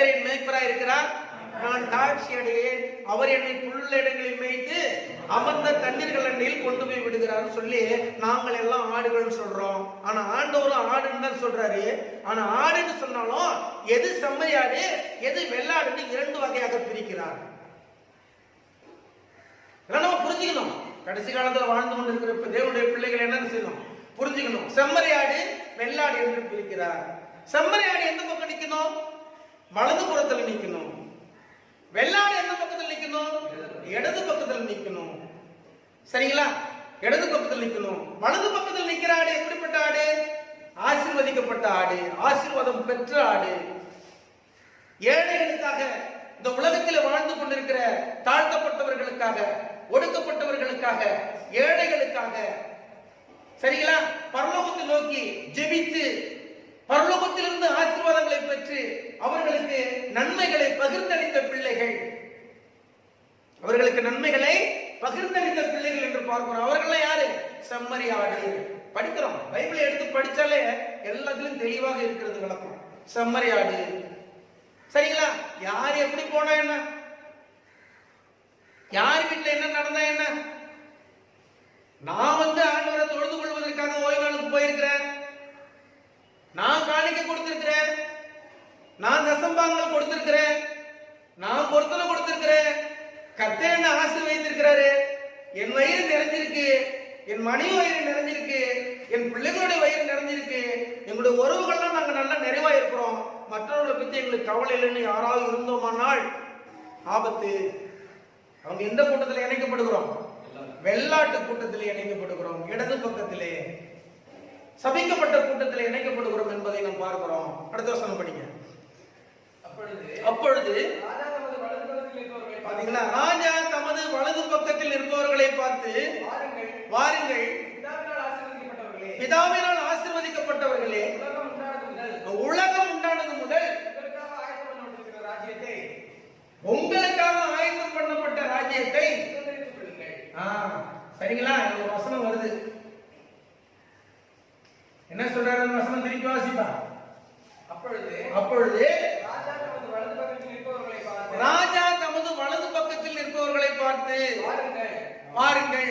கர்த்தர் என் மேய்ப்பராய் இருக்கிறார், நான் தாழ்ச்சி அடையேன். அவர் என்னை புல்லுள்ள இடங்களில் மேய்த்து அமர்ந்த தண்ணீர்கள் அண்டையில் கொண்டு போய் விடுகிறார் சொல்லி நாங்கள் எல்லாம் ஆடுகள் சொல்றோம். ஆனா ஆண்டவரும் ஆடுன்னு தான் சொல்றாரு. ஆனா ஆடுன்னு சொன்னாலும் எது செம்மறியாடு எது வெள்ளாடுன்னு இரண்டு வகையாக பிரிக்கிறார். நம்ம புரிஞ்சுக்கணும். கடைசி காலத்துல வாழ்ந்து கொண்டிருக்கிற தேவனுடைய பிள்ளைகள் என்ன செய்யணும் புரிஞ்சுக்கணும். செம்மறியாடு வெள்ளாடு என்று பிரிக்கிறார். செம்மறியாடு எந்த பக்கம் நிக்கணும்? வலது புறத்தில் நிக்கணும். வெள்ளாடு எந்த பக்கத்தில் நிக்கணும்? இடது பக்கத்தில் நிக்கணும். சரிங்களா? இடது பக்கத்தில் நிக்கணும். வலது பக்கத்தில் நிக்கிற ஆடு எப்படிப்பட்ட ஆடு? ஆசீர்வதிக்கப்பட்ட ஆடு, ஆசீர்வாதம் பெற்ற ஆடு. ஏழைகளுக்காக, இந்த உலகத்தில் வாழ்ந்து கொண்டிருக்கிற தாழ்த்தப்பட்டவர்களுக்காக, ஒடுக்கப்பட்டவர்களுக்காக, ஏழைகளுக்காக, சரிங்களா, பரலோகத்தை நோக்கி ஜெபித்து பரலோகத்திலிருந்து ஆசீர்வாதங்களை பெற்று அவர்களுக்கு நன்மைகளை பகிர்ந்தளித்த பிள்ளைகள், அவர்களுக்கு நன்மைகளை பகிர்ந்தளித்த பிள்ளைகள் என்று பார்க்கிறோம். அவர்கள் யாரு? செம்மறியாடு. படிக்கிறோம், பைபிளை எடுத்து படிச்சாலே எல்லாத்திலும் தெளிவாக இருக்கிறது விளக்கம். செம்மறியாடு. சரிங்களா? யார் எப்படி போனா என்ன, யார் வீட்டுல என்ன நடந்தா என்ன? நான் ஆண்டவரை தொழுது கொள்வதற்காக ஓய்வு நாளுக்கு போயிருக்கிறேன், நான் காணிக்கை கொடுத்திருக்கிறேன், நான் தசம்பாங்கள் கொடுத்திருக்கிறேன், நான் பொருத்தனை கொடுத்திருக்கிறேன், கர்த்தர் என்ன ஆசீர்வதித்திருக்கிறாரு, என் வயிறு நிறைஞ்சிருக்கு, என் மனைவி வயிறு நிறைஞ்சிருக்கு, என் பிள்ளைகளுடைய வயிறு நிறைஞ்சிருக்கு, எங்களுடைய உறவுகள்லாம் நாங்க நல்லா நிறைவா இருக்கிறோம், மற்றவர்களை பத்தி எங்களுக்கு கவலை இல்லைன்னு யாராவது இருந்தோமானால் ஆபத்து. அவங்க எந்த கூட்டத்தில் இணைக்கப்படுகிறோம்? வெள்ளாட்டு கூட்டத்தில் இணைக்கப்படுகிறோம். இடது பக்கத்திலே சபிக்கப்பட்ட கூட்டத்தில் இணைக்கப்படுகிறோம் என்பதை நாம் பார்க்கிறோம். அடுத்த வசனம் படிங்க. அப்பொழுது பாத்தீங்களா, ராஜா தமது வலது பக்கத்தில் இருப்பவர்களை பார்த்து, வாருங்கள், பிதாவினால் ஆசீர்வதிக்கப்பட்டவர்களே, உலகம் உண்டானது முதல் உங்களுக்காக ஆயத்தம் பண்ணப்பட்ட ராஜ்யத்தை, சரிங்களா, வசனம் வருது. என்ன சொல்றாரு வசனம்? திருப்பி வாசிப்பா. அப்பொழுது ராஜா தமது வலது பக்கத்தில் இருப்பவர்களை பார்த்து, வாருங்கள்,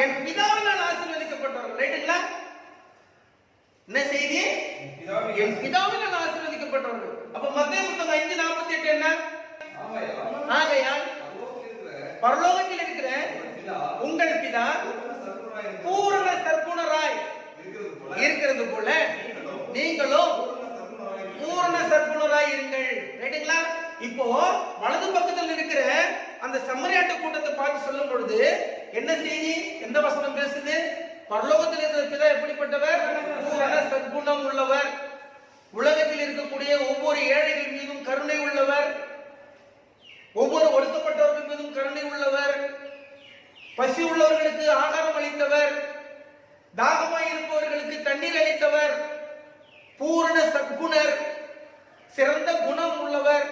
என் பிதாவினால் ஆசீர்வதிக்கப்பட்டவர்கள். ரைட்டுங்களா? என்ன செய்தி? என் பிதாவினால் ஆசீர்வதிக்கப்பட்டவர்கள். அப்ப மத்தேயு புத்தகம் 5:48 என்ன? ஆகையால் பரலோகத்தில் இருக்கிற உங்கள் பிதா பூரண சர்க்குணராய் இருக்கிறது போல நீங்களும் பூரண சர்க்குணராய் இருங்கள். ரைட்டுங்களா? இப்போ வலது பக்கத்தில் இருக்கிற அந்த செம்மறியாட்டு கூட்டத்தை பார்த்து சொல்லும் பொழுது என்ன செய்தி? எந்த வசனம் பேசுது? பரலோகத்தில் இருக்கிற பிதா எப்படிப்பட்டவர்? பூரண சர்க்குணம் உள்ளவர், உலகத்தில் இருக்கக்கூடிய ஒவ்வொரு ஏழைகள் மீதும் கருணை உள்ளவர், ஒவ்வொரு ஒடுக்கப்பட்டவர்கள் மீதும் கருணை உள்ளவர், பசி உள்ளவர்களுக்கு ஆகாரம் அளித்தவர், தாகமாய் இருப்பவர்களுக்கு தண்ணீர் அளித்தவர், பூரண சத்குணர், சிறந்த குணம் உள்ளவர்.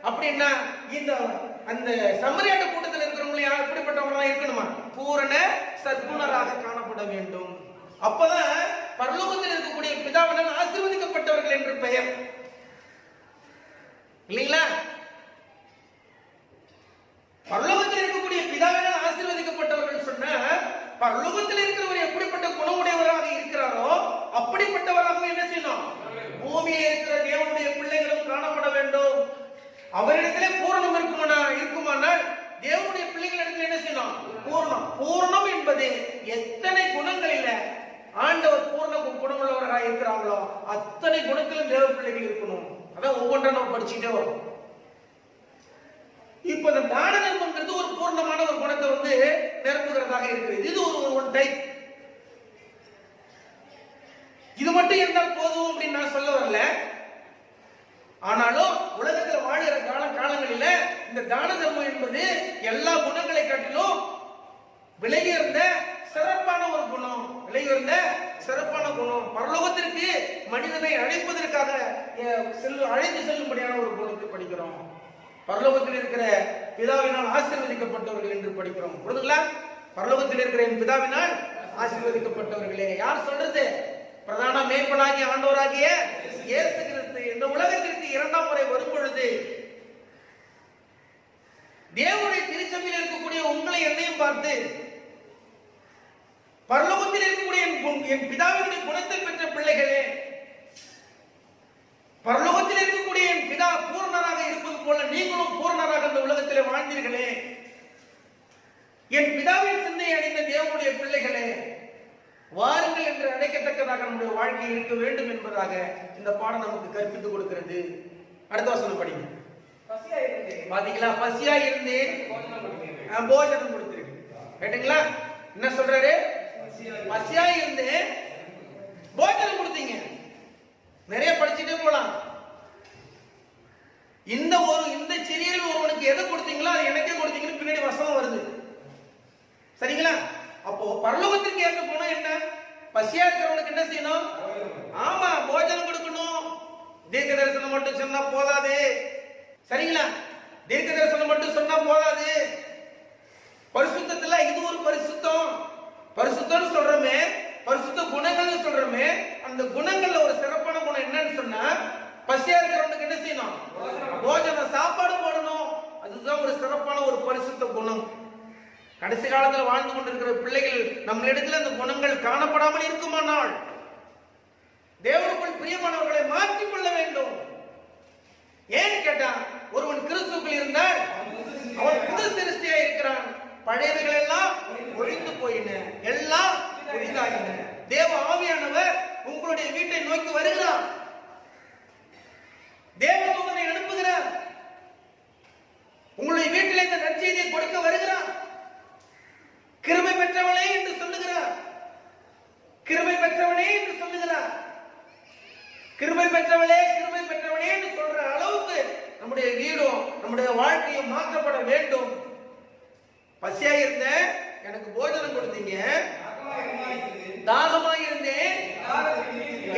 அப்படின்னா இந்த அந்த செம்மறியாட்டு கூட்டத்தில் இருக்கிறவங்க எப்படிப்பட்டவங்களா இருக்கணுமா? பூரண சத்குணராக காணப்பட வேண்டும். அப்பதான் பரலோகத்தில் இருக்கக்கூடிய பிதாவினால் ஆசீர்வதிக்கப்பட்டவர்கள் என்று பெயர். இல்லைங்களா? பரலோகத்தில் இருக்கக்கூடிய பிதாவினால் ஆசீர்வதிக்கப்பட்டவர்கள் சொன்ன, பரலோகத்தில் இருக்கிறவர் எப்படிப்பட்ட குணமுடையவராக இருக்கிறாரோ அப்படிப்பட்டவராக என்ன செய்யணும்? பூமியில் இருக்கிற தேவனுடைய பிள்ளைகளும் காணப்பட வேண்டும். அவரிடத்திலே பூரணம் இருக்குமானால் தேவனுடைய பிள்ளைகளிடத்தில் என்ன செய்யணும்? பூர்ணம். பூர்ணம் என்பது எத்தனை குணங்களில ஆண்டவர் பூர்ண குணமுள்ளவராக இருக்கிறாங்களோ அத்தனை குணத்திலும் தேவ பிள்ளைகள் இருக்கணும். அதான் ஒவ்வொன்றை நம்ம படிச்சுட்டே வரும். இப்ப இந்த தான தர்மம்ங்கிறது ஒரு பூர்ணமான ஒரு குணத்தை நிரப்புகிறதாக இருக்கிறது. இது ஒரு டைப். இது மட்டும் இருந்தால் போதும் அப்படின்னு நான் சொல்ல வரல. ஆனாலும் உலகத்தில் வாழ்கிற காலங்களில இந்த தான தர்மம் என்பது எல்லா குணங்களை காட்டிலும் விலையுயர்ந்த சிறப்பான ஒரு குணம். விலையுயர்ந்த சிறப்பான குணம். பரலோகத்திற்கு மனிதனை அழைப்பதற்காக அழைத்து செல்லும்படியான ஒரு குணத்தை படிக்கிறோம். பரலோகத்தில் இருக்கிற பிதாவினால் ஆசீர்வதிக்கப்பட்டவர்கள் என்று படிக்கிறோம். புரியுதுங்களா? பரலோகத்தில் இருக்கிற என் பிதாவினால் ஆசீர்வதிக்கப்பட்டவர்களே. யார் சொல்றது? பிரதான மேய்ப்பனாகிய ஆண்டவராகிய இயேசு கிறிஸ்து இந்த உலகத்திற்கு இரண்டாம் முறை வரும் பொழுது போல நீங்களும் பூரணராக இந்த உலகத்திலே வாழ்ந்தீர்களே. என் பிதாவின் சிந்தையை அடைந்த தேவனுடைய பிள்ளைகளே, வாருங்கள் என்று அழைக்கத்தக்கதாக நம்முடைய வாழ்க்கை இருக்க வேண்டும் என்பதாக இந்த பாடம் நமக்கு கற்பித்துக் கொடுக்கிறது. அடுத்த வசனம் படிங்க. பாத்தீங்களா? பசியா இருந்தேன், போஜனம் கொடுத்திருக்கு. கேட்டீங்களா? என்ன சொல்றாரு? பசியா இருந்தேன், போஜனம் கொடுத்தீங்க. நிறைய படிச்சுட்டே போலாம். இந்த சிறியரில் ஒருவனுக்கு எதை கொடுத்தீங்களோ அது எனக்கே கொடுத்தீங்கன்னு பின்னாடி வசனம் வருது. சரிங்களா? அப்போ பரலோகத்திற்கு ஏற்க போனா என்ன? பசியா இருக்கிறவனுக்கு என்ன செய்யணும்? ஆமா, போஜனம் கொடுக்கணும். தீர்க்க தரிசனம் மட்டும் சொன்னா போதாது. சரிங்களா? தீர்க்க தரிசனம் மட்டும் சொன்னா போதாது. பரிசுத்தத்துல இது ஒரு பரிசுத்தம். பரிசுத்தம்னு சொல்றோமே, பரிசுத்த குணங்கள்னு சொல்றோமே, அந்த குணங்கள்ல ஒரு சிறப்பான குணம் என்னன்னு சொன்னா, பசியா இருக்கிறவனுக்கு என்ன செய்யணும்? போஜனம், சாப்பாடு போடணும். அதுதான் ஒரு சிறப்பான ஒரு பரிசுத்த குணம். கடைசி காலத்தில் வாழ்ந்து கொண்டிருக்கிற பிள்ளைகள் நம்மளிடத்தில் அந்த குணங்கள் காணப்படாமல் இருக்குமானால் தேவனுக்குள் பிரியமானவர்களை மாற்றிக் கொள்ள வேண்டும். ஏன்னு கேட்டா, ஒருவன் கிறிஸ்துவுக்குள் இருந்தால் அவன் புது சிருஷ்டியா இருக்கிறான். பழையவைகள் எல்லாம் ஒழிந்து போயின, எல்லாம் புதிதாயின. தேவ ஆவியானவர் உங்களுடைய வீட்டை நோக்கி வருகிறார். தேவதூதனை அனுப்புகிறார். உங்களுடைய வீட்டில் இந்த நற்செய்தியை கொடுக்க வருகிறார். கிருபை பெற்றவனே என்று சொல்லுகிறார். கிருபை பெற்றவனே என்று சொல்லுகிறார். கிருபை பெற்றவளே, கிருபை பெற்றவனே என்று சொல்ற அளவுக்கு நம்முடைய வீடும் நம்முடைய வாழ்க்கையும் மாற்றப்பட வேண்டும். பசியா இருந்த எனக்கு போஜனம் கொடுத்தீங்க, தாகமாய் இருந்தேன்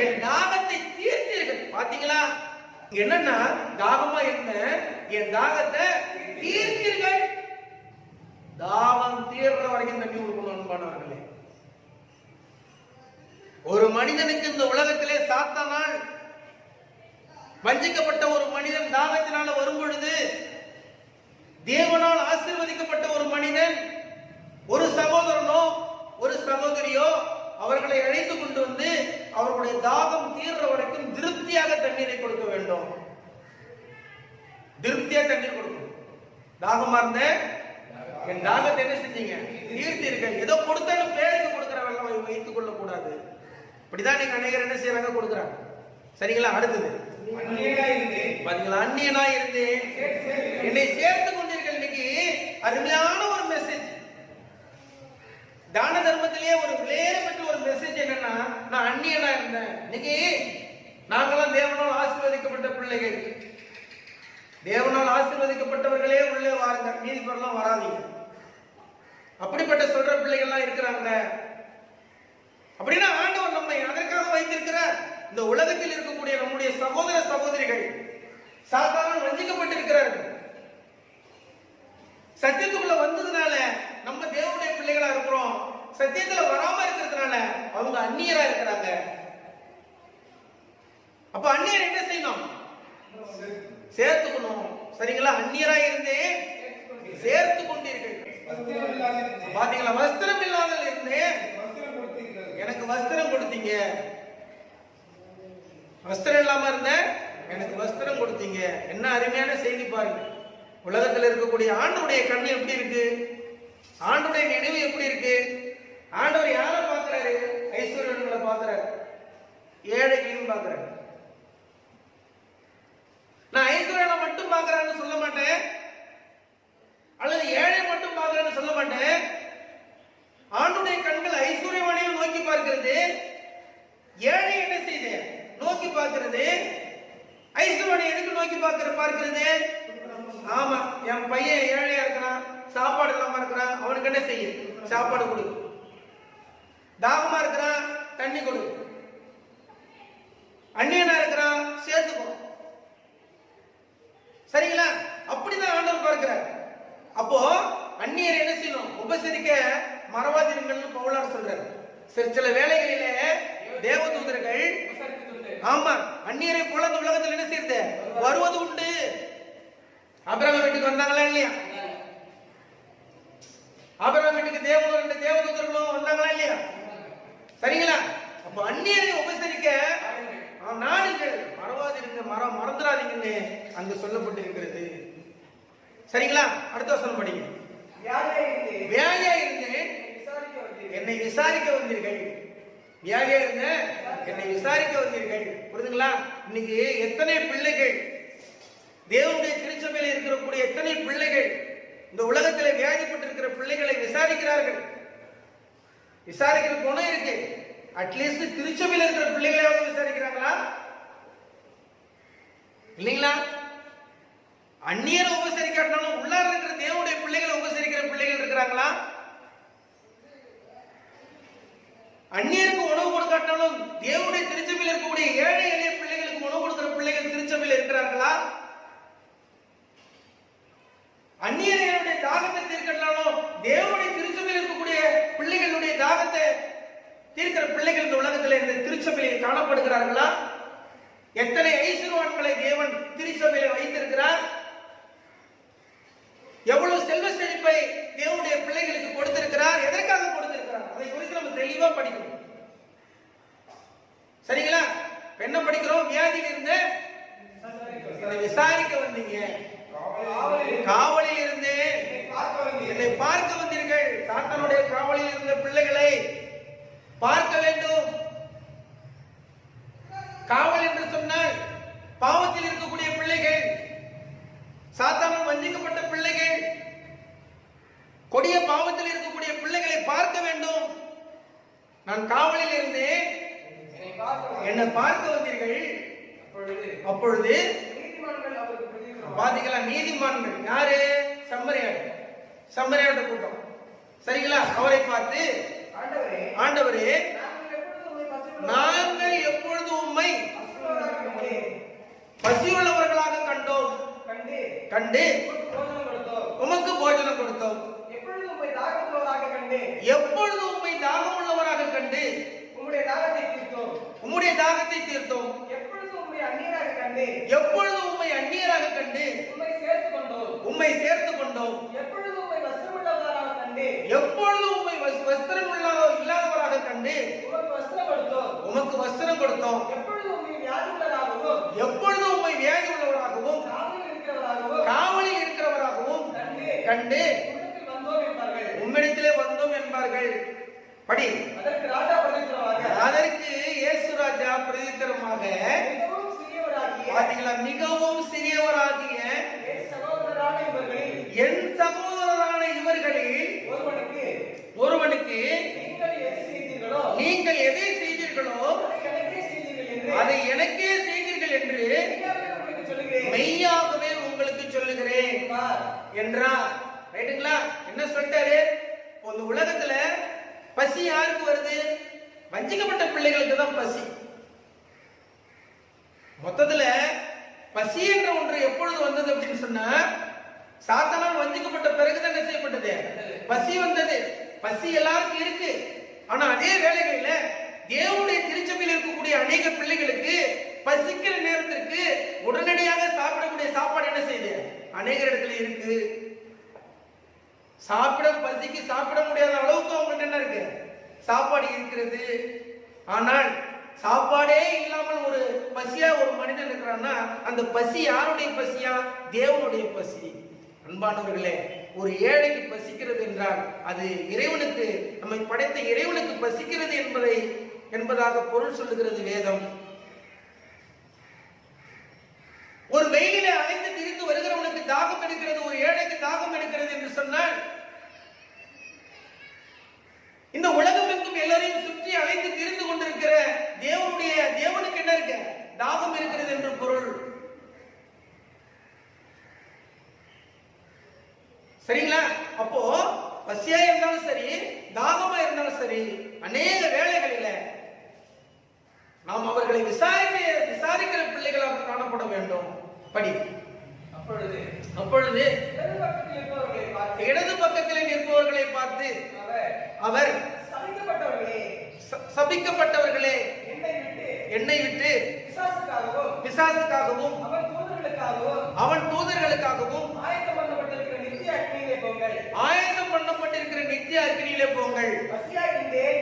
என் தாகத்தை தீர்த்தீர்கள். பாத்தீங்களா? என்னன்னா, தாகமா இருந்த என் தாகத்தை தீர்த்தீர்கள். தாகம் தீர்ற வரைக்கும் தண்ணி கொடுக்கணும் அன்பானவர்களே. ஒரு மனிதனுக்கு இந்த உலகத்திலே சாத்தானால் வஞ்சிக்கப்பட்ட ஒரு மனிதன் தாகத்தினால வரும் பொழுது, தேவனால் ஆசீர்வதிக்கப்பட்ட ஒரு மனிதன், ஒரு சகோதரனோ ஒரு சகோதரியோ அவர்களை அழைத்து கொண்டு வந்து அவர்களுடைய தாகம் தீர்ற வரைக்கும் திருப்தியாக தண்ணீரை கொடுக்க வேண்டும். திருப்தியா தண்ணீர் கொடுக்கணும். தாகமா இருந்த என் தாகத்தை என்ன செஞ்சீங்க? தீர்த்தீர்கள். ஏதோ கொடுத்தாலும் பேருக்கு கொடுக்கிற வெள்ளம் வைத்துக் கொள்ள கூடாது. இப்படிதான் நீங்க அநேகர் என்ன செய்யறாங்க? கொடுக்குறாங்க. சரிங்களா? அடுத்தது, பாத்தீங்களா? அந்நியனா இருந்தேன் என்னை சேர்த்து கொண்டீர்கள். இன்னைக்கு அருமையான ஒரு மெசேஜ். தான தர்மத்திலேயே ஒரு விலையேற பெற்ற ஒரு மெசேஜ் என்னன்னா, நான் அந்நியனா இருந்தேன். இன்னைக்கு நாங்கெல்லாம் தேவனால் ஆசீர்வதிக்கப்பட்ட பிள்ளைகள். தேவனால் ஆசீர்வதிக்கப்பட்டவர்களே உள்ளே வாருங்க, மீதி பேர்லாம் வராதீங்க. அப்படிப்பட்ட சொல்ற பிள்ளைகள்லாம் இருக்கிறாங்க. அப்படின்னா ஆண்டவர் நம்மை அதற்காக வைத்திருக்கிறார். இந்த உலகத்தில் இருக்கக்கூடிய நம்முடைய சகோதர சகோதரிகள் சாத்தானால் வஞ்சிக்கப்பட்டிருக்கிறார்கள். சத்தியத்துக்குள்ள வந்ததுனால நம்ம தேவனுடைய பிள்ளைகளா இருக்கிறோம். சத்தியத்துல வராம இருக்கிறதுனால அவங்க அந்நியரா இருக்கிறாங்க. அப்ப அந்நியர் என்ன செய்யணும்? சேர்த்துக்கணும். சரிங்களா? அந்நியரா இருந்தே சேர்த்து கொண்டீர்கள். பாத்தீங்களா? வஸ்திரம் இல்லாத இருந்தேன், எனக்கு வஸ்திரம் கொடுத்தீங்க. வஸ்திரம் இல்லாம இருந்த எனக்கு வஸ்திரம் கொடுத்தீங்க. என்ன அருமையான செய்தி பாருங்க. உலகத்தில் இருக்கக்கூடிய ஆண்டவருடைய கண்ணு எப்படி இருக்கு? ஆண்டவருடைய நினைவு எப்படி இருக்கு? ஆண்டவர் யாரை பார்க்கிறாரு? ஐஸ்வர்யங்களை பார்க்கிறாரு, ஏழைகளையும் பார்க்கிறாரு. நான் ஐஸ்வர்யனை மட்டும் பார்க்கிறான்னு சொல்ல மாட்டேன், அல்லது ஏழை மட்டும் பார்க்கிறான்னு சொல்ல மாட்டேன். ஆண்டுடைய கண்கள் ஐஸ்வர்யவனையும் நோக்கி பார்க்கிறது, ஏழை என்ன செய்து நோக்கி பார்க்கிறது. ஐஸ்வர்யனை எதுக்கு நோக்கி பார்க்கிறது? ஆமா, என் பையன் ஏழையா இருக்கிறான், சாப்பாடு இல்லாம இருக்கிறான், அவனுக்கு என்ன செய்ய? சாப்பாடு கொடு. தாகமா இருக்கிறான், தண்ணி கொடு. அந்நியனா இருக்கிறான், சேர்த்துக்கோ. சரிங்களா? அப்படிதான் ஆண்டவர் பார்க்கிறார். அப்போ அந்நியர் என்ன செய்யணும்? உபசரிக்க மறவாதிருங்கள்னு பவுலார் சொல்றாரு. சில வேளைகளிலே தேவதூதர்கள் ஆமா அந்நியரை போல இந்த உலகத்தில் என்ன செய்யறது? வருவது உண்டு. ஆபிரகாம் வீட்டுக்கு வந்தாங்களா இல்லையா? ஆபிரகாம் வீட்டுக்கு தேவதூதர்களும் வந்தாங்களா இல்லையா? சரிங்களா? அப்ப அந்நியரை உபசரிக்க நாடுங்கள், மறவாதிருங்க, மறந்துடாதீங்கன்னு அங்கு சொல்லப்பட்டிருக்கிறது. சரிங்களா? அடுத்த வசனம் படிங்க. வியாதியா இருந்தேன், என்னை விசாரிக்க வந்தீர்கள். வியாதியா இருந்தேன், என்னை விசாரிக்க வந்தீர்கள். புரியுதுங்களா? இன்னைக்கு எத்தனை பிள்ளைகள், தேவனுடைய திருச்சபையில் இருக்கக்கூடிய எத்தனை பிள்ளைகள் இந்த உலகத்தில் வியாதிப்பட்டிருக்கிற பிள்ளைகளை விசாரிக்கிறார்கள். விசாரிக்கிற குணம் இருக்கு. அட்லீஸ்ட் திருச்சபையில் இருக்கிற பிள்ளைகளையாவது விசாரிக்கிறாங்களா? இல்லைங்களா? அந்நியரை உபசரிக்காட்டாலும் உள்ளார இருக்கிற தேவனுடைய பிள்ளைகளை உபசரிக்கிற பிள்ளைகள் இருக்கிறாங்களா? அந்நியருக்கு உணவு கொடுக்காட்டாலும் தேவனுடைய திருச்சபையில் இருக்கக்கூடிய ஏழை எளிய பிள்ளைகளுக்கு உணவு கொடுக்கிற பிள்ளைகள் திருச்சபையில் இருக்கிறார்களா? அந்நியர்களுடைய தாகத்தை தீர்க்கட்டாலும் தேவனுடைய திருச்சபையில் இருக்கக்கூடிய பிள்ளைகளுடைய தாகத்தை தீர்க்கிற பிள்ளைகள் இந்த உலகத்தில் இந்த திருச்சபையில் காணப்படுகிறார்களா? எத்தனை ஐஸ்வர்யவான்களை தேவன் திருச்சபையில் வைத்திருக்கிறார்? எவ்வளவு செல்வ செழிப்பை தேவனுடைய பிள்ளைகளுக்கு கொடுத்திருக்கிறார்? எதற்காக கொடுத்திருக்கிறார்? அதை குறித்து நம்ம தெளிவா படிக்கணும். சரிங்களா? என்ன படிக்கிறோம்? வியாதியில் இருந்து விசாரிக்க வந்தீங்க, காவலில் இருந்து என்னை பார்க்க வந்தீர்கள். சாத்தானுடைய காவலில் இருந்த பிள்ளைகளை பார்க்க வேண்டும். காவல் என்று சொன்னால் பாவத்தில் இருக்கக்கூடிய பிள்ளைகள், சாத்தானால் வஞ்சிக்கப்பட்ட பிள்ளைகள், கொடிய பாவத்தில் இருக்கக்கூடிய பிள்ளைகளை பார்க்க வேண்டும். நான் காவலில் இருந்து என்னை பார்க்க வந்தீர்கள். அப்பொழுது பாத்தீங்களா? நீதிமான்கள் யாரு? சம்மரியாட கூட்டம். சரிங்களா? அவரை பார்த்து, ஆண்டவரே, நாங்கள் எப்பொழுது உம்மை பசியுள்ளவர்களாக கண்டோம், கண்டு உமக்கு போஜனம் கொடுத்தோம். எப்பொழுது உம்மை தாகம் உள்ளவராக கண்டு உம்முடைய தாகத்தை தீர்த்தோம். எப்பொழுது உம்மை அந்நியராக கண்டு உம்மை சேர்த்து கொண்டோம். எப்பொழுது உம்மை வஸ்திரம் இல்லாதவராக கண்டு உமக்கு வஸ்திரம் கொடுத்தோம். எப்பொழுது உம்மை வியாதி உள்ளவராகவும் காவலில் இருக்கிறவராகவும் கண்டு உம்மிடத்திலே வந்தோம் என்பார்கள். படி. அதற்கு இயேசு ராஜா பிரதித்திரமாக, பாத்தீங்களா? மிகவும் சிறியவராகிய என் சகோதரரான இவர்களில் ஒருவனுக்கு நீங்கள் எதை செய்தீர்களோ அதை எனக்கே செய்தீர்கள் என்று மெய்யாகவே உங்களுக்கு சொல்லுகிறேன் என்றார். ரைட்டுங்களா? என்ன சொல்லிட்டாரு? இந்த உலகத்துல பசி யாருக்கு வருது? வஞ்சிக்கப்பட்ட பிள்ளைகளுக்கு தான் பசி. மொத்தத்துல பசி என்ற ஒன்று எப்பொழுது வந்தது அப்படின்னு சொன்னா, சாத்தானால் வஞ்சிக்கப்பட்ட பிறகுதான் என்ன செய்யப்பட்டது? பசி வந்தது. பசி எல்லாருக்கும் இருக்கு. ஆனா அதே வேளைகளில தேவனுடைய திருச்சபையில் இருக்கக்கூடிய அநேக பிள்ளைகளுக்கு பசிக்கிற நேரத்திற்கு உடனடியாக சாப்பிடக்கூடிய சாப்பாடு என்ன செய்யுது? அநேக இடத்துல இருக்கு. பசிக்கு சாப்பிட முடியாத அளவுக்கு அவங்க என்ன இருக்கு? சாப்பாடு இருக்கிறது. ஆனால் சாப்பாடே இல்லாமல் ஒரு பசியா ஒரு மனிதன் இருக்கிறான்னா அந்த பசி யாருடைய பசியா? தேவனுடைய பசி. அன்பானவர்களே, ஒரு ஏழைக்கு பசிக்கிறது என்றால் அது இறைவனுக்கு, நம்மை படைத்த இறைவனுக்கு பசிக்கிறது என்பதாக பொருள் சொல்லுகிறது வேதம். ஒரு வெயிலிலே அலைந்து திரிந்து வருகிறவனுக்கு தாகம் எடுக்கிறது, ஒரு ஏழைக்கு தாகம் எடுக்கிறது என்று சொன்னால், இந்த உலகம் எங்கும் எல்லாரையும் சுற்றி அலைந்து திரிந்து கொண்டிருக்கிற தேவனுக்கு என்ன இருக்கு? தாகம் இருக்கிறது என்று பொருள். சரிங்களா? அப்போ பசியா இருந்தாலும் சரி, தாகமா இருந்தாலும் சரி, அநேக வேளைகளில நாம் அவர்களை விசாரிக்கிற பிள்ளைகளாக காணப்பட வேண்டும். படி. அப்பொழுது இடது பக்கத்தில் நிற்பவர்களை பார்த்து அவர் சபிக்கப்பட்டவர்களே, என்னை விட்டு பிசாசுக்காகவும் அவன் தூதர்களுக்காகவும் ஆயத்தம் பண்ணப்பட்டிருக்கிற நித்திய அக்னியிலே போங்கள்.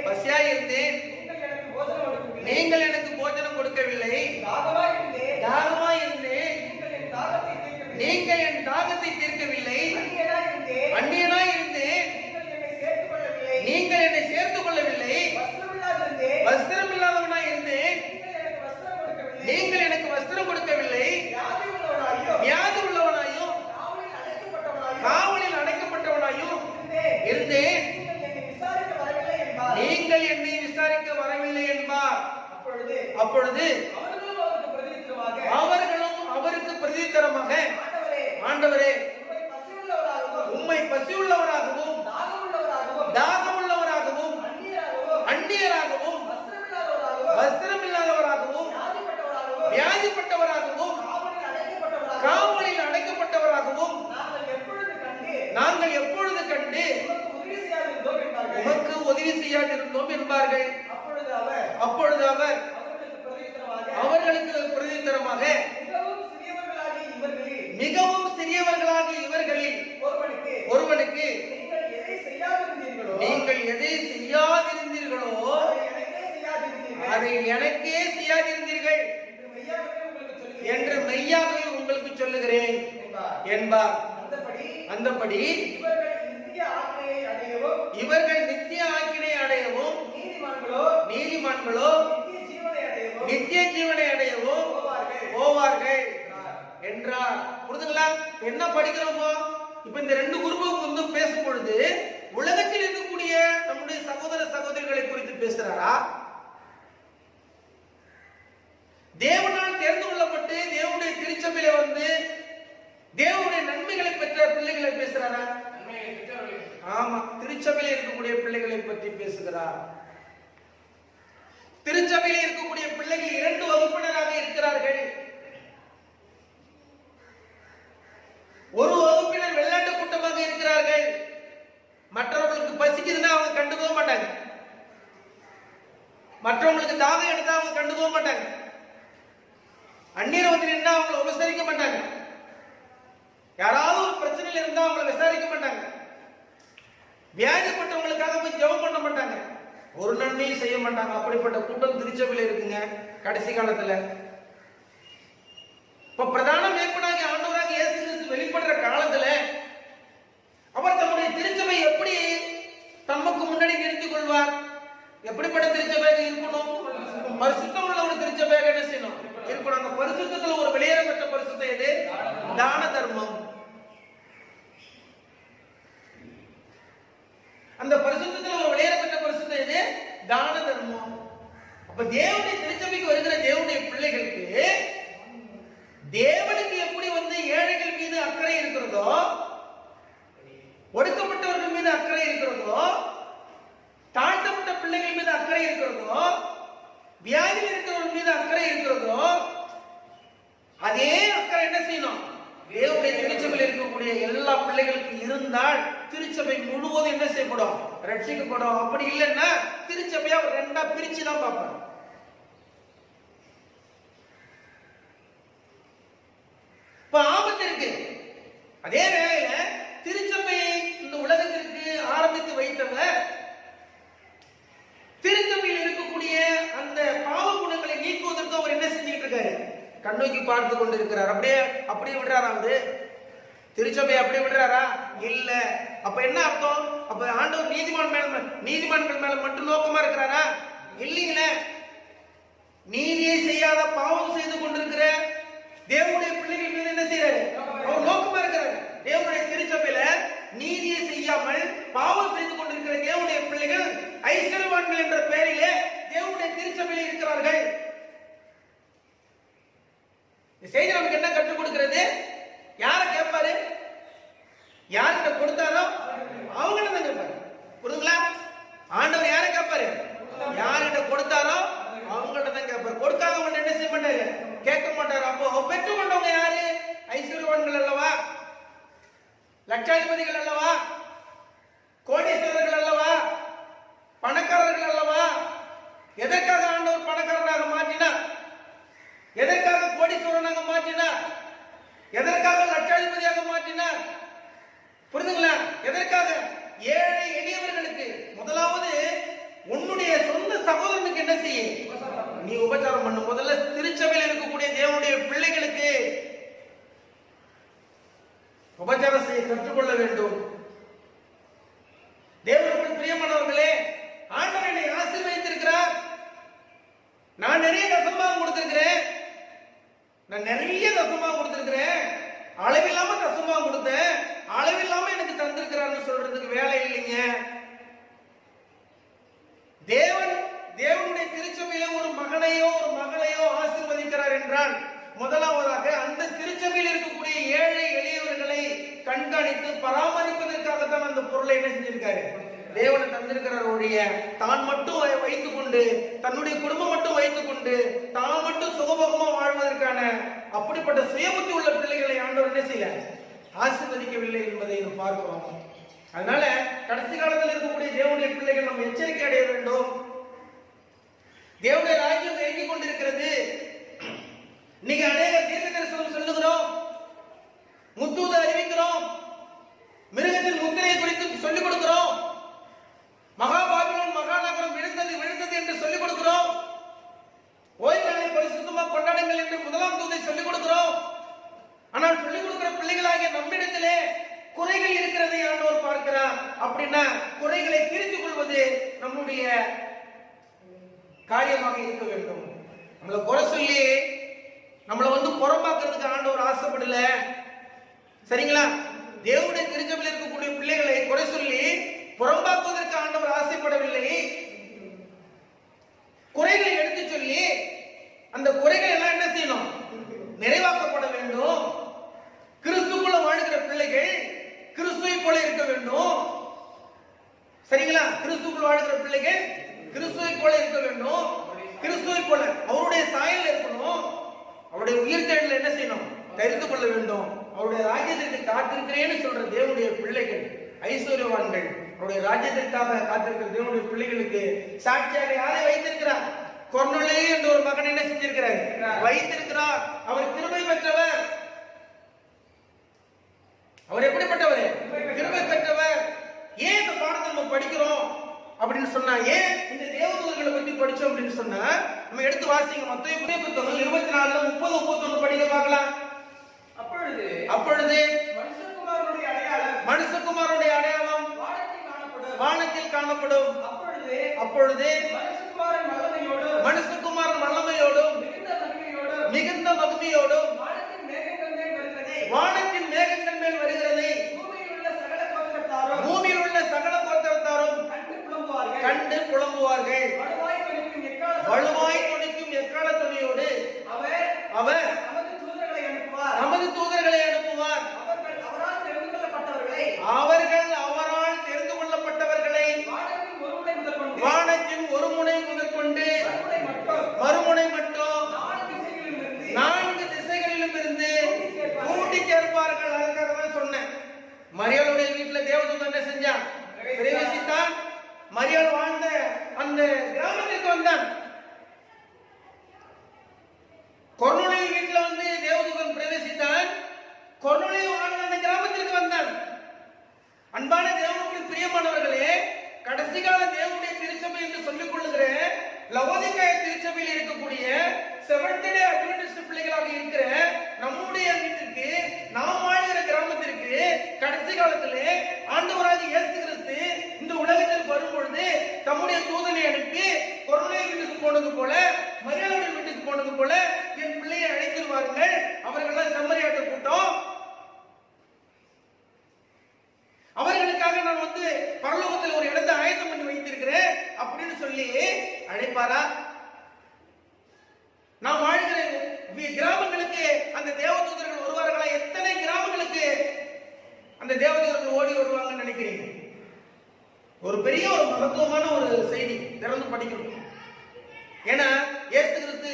பசியாய் இருந்தேன், நீங்கள் எனக்கு போஜனம் கொடுக்கவில்லை. தாகமாய் இருந்தேன். நீங்கள் என் தாகத்தை தீர்க்கவில்லை. அந்நியனாய் இருந்தேன். நீங்கள் என்னை சேர்த்துக் கொள்ளவில்லை. வஸ்திரம் இல்லாதவனாய் இருந்தேன். நீங்கள் எனக்கு வஸ்திரம் கொடுக்கவில்லை. வியாதி உள்ளவனாயும் காவலில் அடைக்கப்பட்டவனாயும் இருந்தேன். நீங்கள் என்னை விசாரிக்க வரவில்லை என்பார். அப்பொழுது அவர்களும் அவருக்கு பிரதித்தரமாக, ஆண்டவரே, உம்மை பசியுள்ளவராகவும் தாகமுள்ளவராகவும் அந்நியராகவும் வஸ்திரம் இல்லாதவராகவும் வியாதிப்பட்டவராகவும் காவலில் அடைக்கப்பட்டவராகவும் நாங்கள் எப்பொழுது கண்டு உமக்கு உதவி செய்யாதிருந்தோம் என்பார்கள். அப்பொழுது அவர் அவர்களுக்கு பிரதித்தரமாக, மிகவும் சிறியவர்களாகிய இவர்களில் ஒருவனுக்கு நீங்கள் எதை செய்யாதிருந்தீர்களோ அதை எனக்கே செய்யாதிருந்தீர்கள் என்று மெய்யாகவே உங்களுக்கு சொல்லுகிறேன் என்பார். அந்தபடி இவர்கள் நித்திய ஆக்கினை அடையவும் நீதிமான்களோ நித்திய ஜீவனை அடையவும் போவார்கள் என்றார். புரிதுங்களா? என்ன படிக்கிறோமோ இப்ப இந்த ரெண்டு குரூப்பும் வந்து பேசும் பொழுது உலகத்தில் இருக்கக்கூடிய நம்முடைய சகோதர சகோதரிகளை குறித்து பேசுறாரா? தேவனால் தேர்ந்து கொள்ளப்பட்டு தேவனுடைய திருச்சபையில வந்து தேவனுடைய நன்மைகளை பெற்ற பிள்ளைகளை பேசுறாரா? ஆமா, திருச்சபையில இருக்கக்கூடிய பிள்ளைகளை பற்றி பேசுகிறார். திருச்சபையில இருக்கக்கூடிய பிள்ளைகள் இரண்டு வகுப்பினராக இருக்கிறார்கள். ஒரு வகுப்பினர் வெள்ளாட்டு கூட்டமாக இருக்கிறார்கள். மற்றவர்களுக்கு பசிக்குதுன்னா அவங்க கண்டுக்க மாட்டாங்க. மற்றவங்களுக்கு தாகம் எடுத்தா அவங்க கண்டுக்க மாட்டாங்க. அந்நியர் வந்து நின்னா அவங்களை உபசரிக்க மாட்டாங்க. யாராவது ஒரு பிரச்சனையில் இருந்தா அவங்களை விசாரிக்க மாட்டாங்க. வியாதிப்பட்டவங்களுக்காக போய் ஜெபம் பண்ண மாட்டாங்க. ஒரு நன்மையும் செய்ய மாட்டாங்க. அப்படிப்பட்ட கூட்டம் திருச்சபையில இருக்குங்க. கடைசி காலத்துல இப்ப பிரதான மேற்பனாகி ஆண்டவராக இயேசு கிறிஸ்து வெளிப்படுற காலத்துல அவர் தம்முடைய திருச்சபை எப்படி தமக்கு முன்னாடி நிறுத்திக் கொள்வார்? எப்படிப்பட்ட திருச்சபையாக இருக்கணும்? பரிசுத்தம் உள்ள ஒரு திருச்சபையாக என்ன செய்யணும்? இருக்கணும். அந்த பரிசுத்தத்துல ஒரு வெளியேறப்பட்ட பரிசுத்தம் எது? தான தர்மம். அந்த பரிசுத்தத்துல ஒரு வெளியேறப்பட்ட பரிசுத்தம் எது? தான தர்மம். அப்ப தேவனுடைய திருச்சபைக்கு வருகிற தேவனுடைய பிள்ளைகளுக்கு தேவனுக்கு எப்படி வந்து ஏழைகள் மீது அக்கறை இருக்கிறதோ, ஒடுக்கப்பட்டவர்கள் மீது அக்கறை இருக்கிறதோ, தாழ்த்தப்பட்ட பிள்ளைகள் மீது அக்கறை இருக்கிறதோ, வியாதியில் இருக்கிறவர்கள் மீது அக்கறை இருக்கிறதோ, அதே அக்கறை என்ன செய்யணும்? தேவனுடைய திருச்சபையில் இருக்கக்கூடிய எல்லா பிள்ளைகளுக்கும் இருந்தால் திருச்சபை முழுவதும் என்ன செய்யப்படும்? ரட்சிக்கப்படும். அப்படி இல்லைன்னா திருச்சபையா ரெண்டா பிரிச்சுதான் பார்ப்பாங்க. இப்ப ஆபத்து இருக்கு. அதே வேளையில திருச்சபையை இந்த உலகத்திற்கு ஆரம்பித்து வைத்தவர் திருச்சபையில் இருக்கக்கூடிய அந்த பாவ குணங்களை நீக்குவதற்கு அவர் என்ன செஞ்சுட்டு இருக்காரு? கண்ணோக்கி பார்த்து கொண்டு இருக்கிறார். அப்படியே விடுறாரா? அவரு திருச்சபை அப்படியே விடுறாரா? இல்ல. அப்ப என்ன அர்த்தம்? அப்ப ஆண்டவர் நீதிமான்கள் மேல மட்டும் நோக்கமா இருக்கிறாரா? இல்லீங்களே. நீதியை செய்யாத பாவம் செய்து கொண்டிருக்கிற தேவனுடைய பிள்ளைகள் மீது என்ன செய்யறாரு? அவர் நோக்கமா இருக்கிறார். தேவனுடைய திருச்சபையில நீதியை செய்யாமல் பாவம் செய்து கொண்டிருக்கிற தேவனுடைய பிள்ளைகள் ஐஸ்வர்யவான்கள் என்ற பெயரிலே தேவனுடைய திருச்சபையில் இருக்கிறார்கள். செய்தி நமக்கு என்ன கற்றுக் கொடுக்கிறது? யார கேட்பாரு? யார்கிட்ட கொடுத்தாரோ அவங்கள தான் கேட்பாரு. புரியுதுங்களா? ஆண்டவர் யாரை கேட்பாரு? யார்கிட்ட கொடுத்தாரோ அவங்கள்ட்ட தான் கேட்பாரு. கொடுக்காதவங்க என்ன செய்ய மாட்டாரு? கேட்க மாட்டாரு. அப்போ பெற்றுக்கொண்டவங்க யாரு? ஐஸ்வர்யவான்கள் அல்லவா? லட்சாதிபதிகள் அல்லவா? கோடீஸ்வரர்கள் அல்லவா? பணக்காரர்கள் அல்லவா? எதற்காக ஆண்டவர் பணக்காரனாக மாற்றினார்? எதற்காக கோடீஸ்வரனாக மாற்றினார்? எதற்காக லட்சாதிபதியாக மாற்றினார்? புரியுதுங்களா? எதற்காக? ஏழை எளியவர்களுக்கு முதலாவது உன்னுடைய சொந்த சகோதரனுக்கு என்ன செய்ய? கற்றுக்கொள்ள வேண்டும். தேவனுக்குள் பிரியமானவர்களே, ஆண்டவர் என்னை ஆசீர்வதித்திருக்கிறார். நான் நிறைய தசமபாகம் கொடுத்திருக்கிறேன். அளவில்லாம தசமபாகம் கொடுத்தேன். அளவில்லாம எனக்கு தந்திருக்கிறார்னு சொல்றதுக்கு வேலை இல்லைங்க. தேவனுடைய திருச்சபையில ஒரு மகனையோ ஒரு மகளையோ ஆசீர்வதிக்கிறார் என்றால் முதலாவதாக அந்த திருச்சபையில் இருக்கக்கூடிய ஏழை எளியவர்களை கண்காணித்து பராமரிப்பதற்காகத்தான் அந்த பொருளை என்ன செஞ்சிருக்காரு, தேவனை தந்திருக்கிறவருடைய தான் மட்டும் வைத்துக் கொண்டு, தன்னுடைய குடும்பம் மட்டும் வைத்துக் கொண்டு, தான் மட்டும் சுகபோகமா வாழ்வதற்கான அப்படிப்பட்ட சுயபுத்தி உள்ள பிள்ளைகளை ஆண்டவர் என்ன செய்யல, ஆசீர்வதிக்கவில்லை என்பதை நாம் பார்க்கிறோம். அதனால கடைசி காலத்தில் இருக்கக்கூடிய தேவனுடைய பிள்ளைகள் நம்ம எச்சரிக்கை அடைய வேண்டும். தேவனுடைய ராஜ்யம் நெருங்கிக் கொண்டிருக்கிறது. இன்னைக்கு அநேக தீர்க்க தரிசனம் சொல்லுகிறோம், முத்தூது அறிவிக்கிறோம், மிருகத்தின் முத்திரையை குறித்து சொல்லிக் கொடுக்கிறோம், மகாபாபிலோன் மகாநகரம் விழுந்தது என்று சொல்லிக் கொடுக்கிறோம், ஓய்வு நாளை பரிசுத்தமாக கொண்டாடுங்கள் என்று முதலாம் தூதை சொல்லிக் கொடுக்கிறோம். ஆனால் சொல்லிக் கொடுக்கிற பிள்ளைகளாகிய நம்மிடத்திலே குறைகள் இருக்கிறதை ஆண்டவர் பார்க்கிறார். அப்படின்னா குறைகளை திருத்திக் கொள்வது நம்முடைய காரியமாக இருக்க வேண்டும். நம்மளை குறை சொல்லி நம்மளை புறம்பாக்குறதுக்கு ஆண்டவர் ஆசைப்படல. சரிங்களா? தேவனுடைய திருச்சபையில் இருக்கக்கூடிய பிள்ளைகளை குறை சொல்லி புறம்பாக்குவதற்கு ஆண்டவர் ஆசைப்படவில்லை. குறைகளை எடுத்து சொல்லி அந்த குறைகள் எல்லாம் என்ன செய்யணும், நிறைவாக்கப்பட வேண்டும். கிறிஸ்துக்குள்ள வாழ்கிற பிள்ளைகள் கிறிஸ்துவை போல இருக்க வேண்டும். சரிங்களா? கிறிஸ்துக்குள்ள வாழ்கிற பிள்ளைகள் கிறிஸ்துவை போல இருக்க வேண்டும். கிறிஸ்துவை போல அவருடைய சாயல் இருக்கணும். அவருடைய உயிர்த்தெழுதல் என்ன செய்யணும், தெரிந்து கொள்ள வேண்டும். அவருடைய ராஜ்யத்திற்கு காத்திருக்கிறேன்னு சொல்ற தேவனுடைய பிள்ளைகள் ஐஸ்வர்யவான்கள். அவருடைய ராஜ்யத்திற்காக காத்திருக்கிற தேவனுடைய பிள்ளைகளுக்கு சாட்சியாக யாரை வைத்திருக்கிறார்? கொர்நேலியு என்ற ஒரு மகன் என்ன செஞ்சிருக்கிறார், வைத்திருக்கிறார். அவர் கிருபை பெற்றவர். அவர் எப்படிப்பட்டவர்? கிருபை பெற்றவர். ஏன் இந்த பாடத்தை நம்ம படிக்கிறோம் அப்படின்னு சொன்னா, ஏன் இந்த தேவதூதர்களை பத்தி படிச்சோம் அப்படின்னு சொன்னா, நம்ம எடுத்து வாசிங்க மத்தேயு புத்தகம் 24:30-31 படிக்க பார்க்கலாம். அப்பொழுது மனுஷகுமாரனுடைய அடையாளம் வானத்தில் காணப்படும். அப்பொழுது மனுஷகுமாரன் வல்லமையோடும் மிகுந்த மகிமையோடும் வானத்தின் மேகங்கள் மேல் வருகிறதை பூமியில் உள்ள சகல கோத்திரத்தாரும் கண்டு புலம்புவார்கள். வலுவாய் துணிக்கும் எக்கால துணியோடு அவர் நமது தூதர்களை அனுப்புவார். அவர்கள் அவரால் தெரிந்து கொள்ளப்பட்டவர்களை வானத்தின் ஒரு முனை முதற்கொண்டு மறுமுனை மட்டும் 4 திசைகளிலும் இருந்து கூட்டி சேர்ப்பார்கள். அதுக்காக தான் சொன்னேன், மரியாளுடைய வீட்டில் தேவதூதன் என்ன செஞ்சான், பிரவேசித்தான். மரியாள் வாழ்ந்த அந்த கிராமத்திற்கு வந்தான். கொர்நேலியு வீட்டில் தேவதூதன் பிரவேசித்தான். கொர்நேலியு வாழ்ந்த அந்த கிராமத்திற்கு வந்தான். அன்பான தேவனுக்கு பிரியமானவர்களே, கடைசி கால தேவனுடைய திருச்சபை என்று சொல்லிக் கொள்ளுகிற லவோதிக்கேய திருச்சபையில் இருக்கக்கூடிய செவன்த் டே அட்வென்டிஸ்ட் பிள்ளைகளாக இருக்கிற நம்முடைய வீட்டிற்கு, நாம் வாழ்கிற கிராமத்திற்கு கடைசி காலத்திலே ஆண்டவராகிய இயேசு கிறிஸ்து இந்த உலகத்தில் வரும்பொழுது தம்முடைய தூதனை அனுப்பி கொர்நேலியு வீட்டுக்கு போனது போல, மரியாளுடைய வீட்டுக்கு போனது போல என் பிள்ளையை அழைத்திருவார்கள். அவர்கள் செம்மறியாட்டு கூட்டம். அவர்களுக்காக நான் பரலோகத்தில் ஒரு இடத்தை ஆயத்தம் பண்ணி வைத்திருக்கிறேன் அப்படின்னு சொல்லி அழைப்பாரா? நாம் வாழ்கிற கிராமங்களுக்கு அந்த தேவதூதர்கள் வருவார்களா? எத்தனை கிராமங்களுக்கு அந்த தேவதூதர்கள் ஓடி வருவாங்கன்னு நினைக்கிறீங்க? ஒரு பெரிய ஒரு மகத்துவமான ஒரு செய்தி திறந்து படிக்கணும். ஏன்னா இயேசு கிறிஸ்து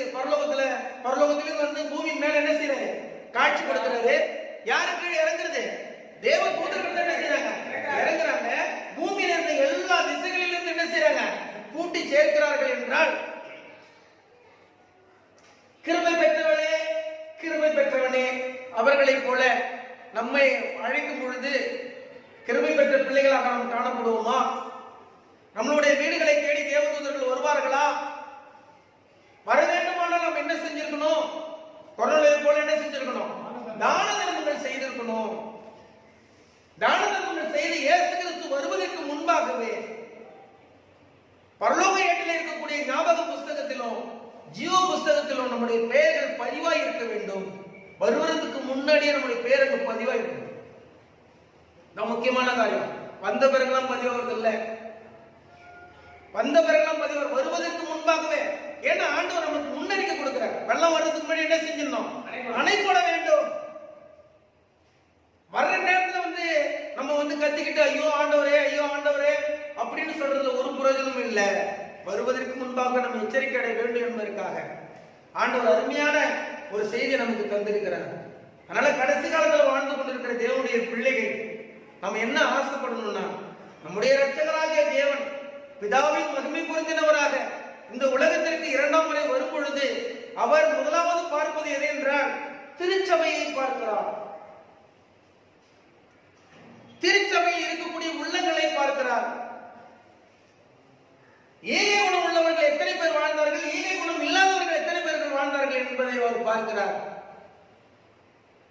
பரலோகத்திலிருந்து பூமி மேல என்ன செய்யறாரு, காட்சி கொடுக்கிறாரு. யாருக்கு இறங்குறது? தேவ தூதர்கள் என்ன செய்யறாங்க, இறங்குறாங்க. பூமியில இருந்த எல்லா திசைகளிலிருந்து என்ன செய்யறாங்க, கூட்டி சேர்க்கிறார்கள். என்றால் கிருபை பெற்றவனே, கிருபை பெற்றவனே, அவர்களை போல நம்மை அழைக்கும் பொழுது கிருபை பெற்ற பிள்ளைகளாக நாம் காணப்படுவோமா? நம்மளுடைய வீடுகளை தேடி தேவதூதர்கள் வருவார்களா? வர வேண்டுமானால் நாம் என்ன செஞ்சிருக்கணும்? கொர்நேலியு போல என்ன செஞ்சிருக்கணும்? தான தர்மங்கள் செய்திருக்கணும். பதிவாய் இருக்க வேண்டும். வருவதற்கு முன்னாடியே நம்முடைய பேர் அங்கு பதிவாய் இருக்கணும். முக்கியமான காரியம். வந்த பிறகுலாம் பதிவாகிறது இல்லை. வந்த பிறகுலாம் பதிவார் வருவதற்கு முன்பாகவே. ஏன்னா ஆண்டவர் நமக்கு முன்னறிக்கை கொடுக்கிறார். வெள்ளம் வர்றதுக்கு முன்னாடி என்ன செஞ்சிடணும்? அணை போட வேண்டும். வர்ற நேரத்துல நம்ம கத்திக்கிட்டு ஐயோ ஆண்டவரே அப்படின்னு சொல்றதுல ஒரு பிரயோஜனமும் இல்லை. வருவதற்கு முன்பாக நம்ம எச்சரிக்கை அடைய வேண்டும் என்பதற்காக ஆண்டவர் அருமையான ஒரு செய்தியை நமக்கு தந்திருக்கிறார். அதனால கடைசி காலத்தில் வாழ்ந்து கொண்டிருக்கிற தேவனுடைய பிள்ளைகள் நம்ம என்ன ஆசைப்படணும்னா, நம்முடைய இரட்சகராகிய தேவன் பிதாவின் மகிமை பொருந்தினவராக இந்த உலகத்திற்கு இரண்டாம் முறை வரும் பொழுது அவர் முதலாவது பார்ப்பது எது என்றால் திருச்சபையை பார்க்கிறார். திருச்சபையில் இருக்கக்கூடிய உள்ளங்களை பார்க்கிறார். ஈகை குணம் உள்ளவர்கள் எத்தனை பேர் வாழ்ந்தார்கள், ஈகை குணம் இல்லாதவர்கள் எத்தனை பேர்கள் வாழ்ந்தார்கள் என்பதை அவர் பார்க்கிறார்.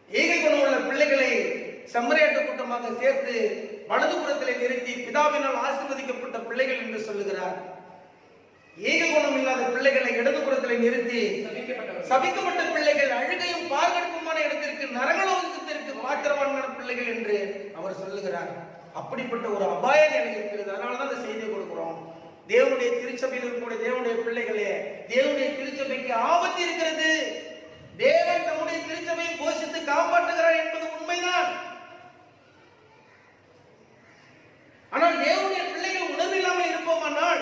ஈகை குணம் உள்ள பிள்ளைகளை செம்மறியாட்டு கூட்டமாக சேர்த்து வலதுபுறத்திலே நிறுத்தி பிதாவினால் ஆசீர்வதிக்கப்பட்ட பிள்ளைகள் என்று சொல்லுகிறார். ஈகை குணம் இல்லாத பிள்ளைகளை இடதுபுறத்திலே நிறுத்தி சபிக்கப்பட்ட பிள்ளைகள், அழுகையும் பார்கடுப்புமான இடத்திற்கு, நரகலோகத்திற்கு பாத்திரவான்மான பிள்ளைகள் என்று அவர் சொல்லுகிறார். அப்படிப்பட்ட ஒரு அபாய நிலை இருக்கிறது. அதனாலதான் அந்த செய்தியை கொடுக்கிறோம். தேவனுடைய திருச்சபையில் இருக்கக்கூடிய தேவனுடைய பிள்ளைகளே, தேவனுடைய திருச்சபைக்கு ஆபத்து இருக்கிறது. தேவன் தம்முடைய திருச்சபையை போஷித்து காப்பாற்றுகிறார் என்பது உண்மைதான். ஆனால் தேவனுடைய பிள்ளைகள் உணர்வில்லாமல் இருப்போமானால்,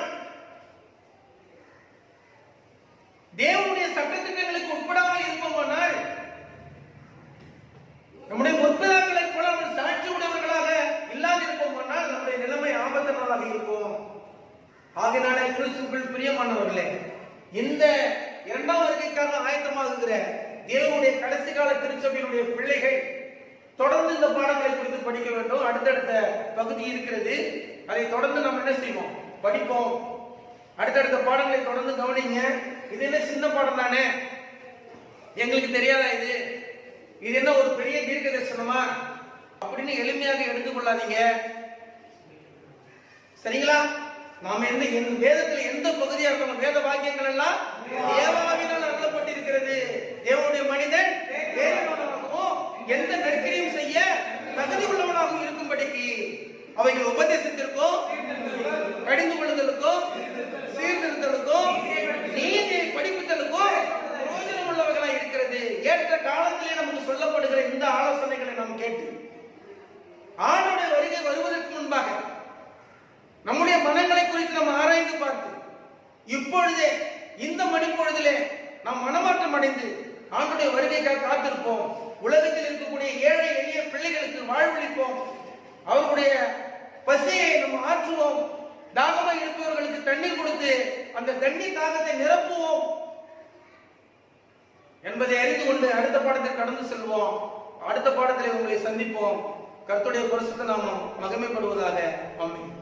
தேவனுடைய சட்டத்திட்டங்களுக்கு உட்படாமல் இருப்போமானால், நம்முடைய முற்பிதாக்களை போல சாட்சி உடையவர்களாக இல்லாது இருப்போமானால் நம்முடைய நிலைமை ஆபத்தானதாக இருக்கும். ஆகினாலே கிறிஸ்துவுக்குள் பிரியமானவர்களே, இந்த இரண்டாம் வருகைக்காக ஆயத்தமாகுகிற தேவனுடைய கடைசி கால திருச்சபையினுடைய பிள்ளைகள் தொடர்ந்து இந்த பாடங்களை குறித்து படிக்க வேண்டும். அடுத்தடுத்த பகுதி இருக்கிறது. அதை தொடர்ந்து நம்ம என்ன செய்வோம்? படிப்போம். அடுத்தடுத்த பாடங்களை தொடர்ந்து கவனிங்க. இது என்ன சின்ன பாடம் தானே, எங்களுக்கு தெரியாதா இது என்ன ஒரு பெரிய தீர்க்க தரிசனமா அப்படின்னு எளிமையாக எடுத்துக்கொள்ளாதீங்க. சரிங்களா? நாம வேதத்தில் எந்த பகுதியா இருக்கணும்? வேத வாக்கியங்கள் எல்லாம் தேவாவினால் அருளப்பட்டிருக்கிறது. தேவனுடைய மனிதன் எந்த நற்கிரியும் செய்ய தகுதி உள்ளவனாகவும் இருக்கும்படிக்கு அவைகள் உபதேசத்திற்கும், கடிந்து கொள்ளுதலுக்கும், சீர்திருத்தலுக்கும், நீதியை படிப்புதலுக்கும் பிரயோஜனம் உள்ளவர்களாக இருக்கிறது. ஏற்ற காலத்திலே நமக்கு சொல்லப்படுகிற இந்த ஆலோசனைகளை நாம் கேட்டு ஆண்டவருடைய வருகை வருவதற்கு முன்பாக நம்முடைய மனங்களை குறித்து நாம் ஆராய்ந்து பார்த்து இப்பொழுதே இந்த மணிப்பொழுதிலே நாம் மனமாற்றம் அடைந்து ஆண்டவருடைய வருகைக்காக காத்திருப்போம். உலகத்தில் இருக்கக்கூடிய ஏழை எளிய பிள்ளைகளுக்கு வாழ்வளிப்போம். அவர்களுடைய பசியை நம்ம ஆற்றுவோம். தாகமாக இருப்பவர்களுக்கு தண்ணீர் கொடுத்து அந்த தண்ணீர் தாகத்தை நிரப்புவோம் என்பதை அறிந்து கொண்டு அடுத்த பாடத்தில் கடந்து செல்வோம். அடுத்த பாடத்திலே உங்களை சந்திப்போம். கர்த்தருடைய பரிசுத்த நாமம் மகிமைப்படுவதாக. ஆமென்.